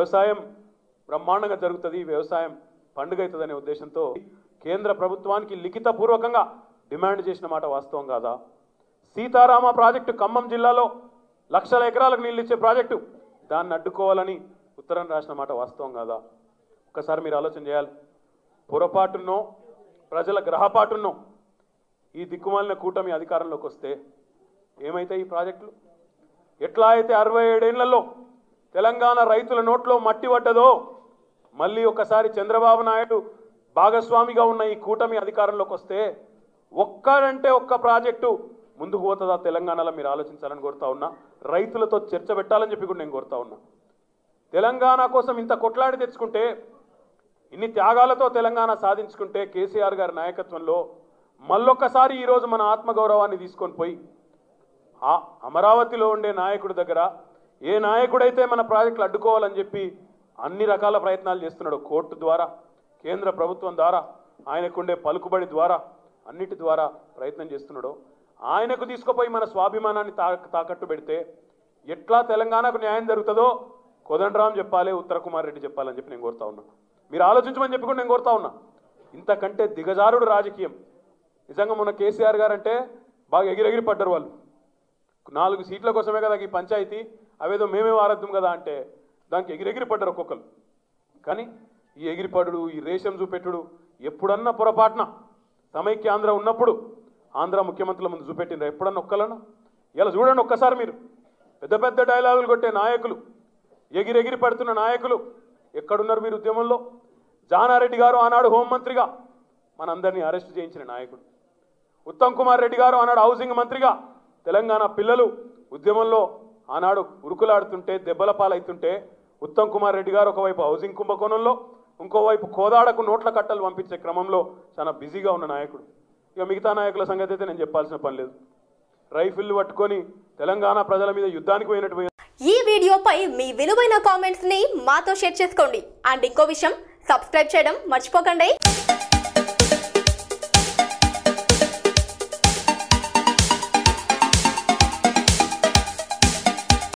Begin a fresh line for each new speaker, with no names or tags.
వ్యవసాయం బ్రహ్మాండంగా జరుగుతుంది, వ్యవసాయం పండుగ అవుతుందనే ఉద్దేశంతో కేంద్ర ప్రభుత్వానికి లిఖితపూర్వకంగా డిమాండ్ చేసిన మాట వాస్తవం కాదా? సీతారామ ప్రాజెక్టు ఖమ్మం జిల్లాలో లక్షల ఎకరాలకు నీళ్ళు ఇచ్చే ప్రాజెక్టు, దాన్ని అడ్డుకోవాలని ఉత్తరం రాసిన మాట వాస్తవం కాదా? ఒక్కసారి మీరు ఆలోచన చేయాలి. పొరపాటున్నో ప్రజల గ్రహపాటున్నో ఈ దిక్కుమాలిన కూటమి అధికారంలోకి వస్తే ఏమైతే ఈ ప్రాజెక్టులు ఎట్లా అయితే 67 ఏళ్లలో తెలంగాణ రైతుల నోట్లో మట్టి పడ్డదో, మళ్ళీ ఒకసారి చంద్రబాబు నాయుడు భాగస్వామిగా ఉన్న ఈ కూటమి అధికారంలోకి వస్తే ఒక్కడంటే ఒక్క ప్రాజెక్టు ముందుకు పోతుందా తెలంగాణలో? మీరు ఆలోచించాలని కోరుతా ఉన్నా. రైతులతో చర్చ పెట్టాలని చెప్పి కూడా నేను కోరుతా ఉన్నా. తెలంగాణ కోసం ఇంత కొట్లాడి తెచ్చుకుంటే, ఇన్ని త్యాగాలతో తెలంగాణ సాధించుకుంటే కేసీఆర్ గారి నాయకత్వంలో మళ్ళొక్కసారి ఈరోజు మన ఆత్మగౌరవాన్ని తీసుకొని పోయి ఆ అమరావతిలో ఉండే నాయకుడి దగ్గర ఏ నాయకుడైతే మన ప్రాజెక్టులు అడ్డుకోవాలని చెప్పి అన్ని రకాల ప్రయత్నాలు చేస్తున్నాడు, కోర్టు ద్వారా, కేంద్ర ప్రభుత్వం ద్వారా, ఆయనకుండే పలుకుబడి ద్వారా, అన్నిటి ద్వారా ప్రయత్నం చేస్తున్నాడో ఆయనకు తీసుకుపోయి మన స్వాభిమానాన్ని తాకట్టు పెడితే ఎట్లా తెలంగాణకు న్యాయం జరుగుతుందో కోదండరాం చెప్పాలి, ఉత్తర కుమార్ రెడ్డి చెప్పాలని చెప్పి నేను కోరుతా ఉన్నా. మీరు ఆలోచించమని చెప్పి కూడా నేను కోరుతా ఉన్నా. ఇంతకంటే దిగజారుడు రాజకీయం నిజంగా మొన్న కేసీఆర్ గారు అంటే బాగా ఎగిరెగిరి పడ్డారు. వాళ్ళు 4 సీట్ల కోసమే కదా ఈ పంచాయతీ, అవేదో మేమే వారద్దాం కదా అంటే దానికి ఎగిరెగిరి పడ్డారు ఒక్కొక్కరు. కానీ ఈ ఎగిరిపడుడు, ఈ రేషం చూపెట్టుడు ఎప్పుడన్నా పొరపాటున సమైక్యాంధ్ర ఉన్నప్పుడు ఆంధ్ర ముఖ్యమంత్రుల ముందు చూపెట్టిండ్రు ఎప్పుడన్నా ఒక్కలన్నా? ఇలా చూడండి ఒక్కసారి మీరు, పెద్ద పెద్ద డైలాగులు కొట్టే నాయకులు, ఎగిరెగిరి పడుతున్న నాయకులు ఎక్కడున్నారు మీరు ఉద్యమంలో? జానారెడ్డి గారు ఆనాడు హోంమంత్రిగా మనందరినీ అరెస్ట్ చేయించిన నాయకుడు, ఉత్తమ్ కుమార్ రెడ్డి గారు ఆనాడు హౌసింగ్ మంత్రిగా తెలంగాణ పిల్లలు ఉద్యమంలో ఆనాడు ఉరుకులాడుతుంటే దెబ్బల పాలవుతుంటే ఉత్తమ్ కుమార్ రెడ్డి గారు ఒకవైపు హౌసింగ్ కుంభకోణంలో, ఇంకోవైపు కోదాడకు నోట్ల కట్టలు పంపించే క్రమంలో చాలా బిజీగా ఉన్న నాయకుడు. ఇక మిగతా నాయకుల సంగతి అయితే నేను చెప్పాల్సిన పని లేదు. రైఫిల్లు పట్టుకొని తెలంగాణ ప్రజల మీద యుద్ధానికి పోయినట్టు.
ఈ వీడియోపై మీ విలువైన కామెంట్స్ ని మాతో షేర్ చేసుకోండి. అండ్ ఇంకో విషయం, సబ్స్క్రైబ్ చేయడం మర్చిపోకండి.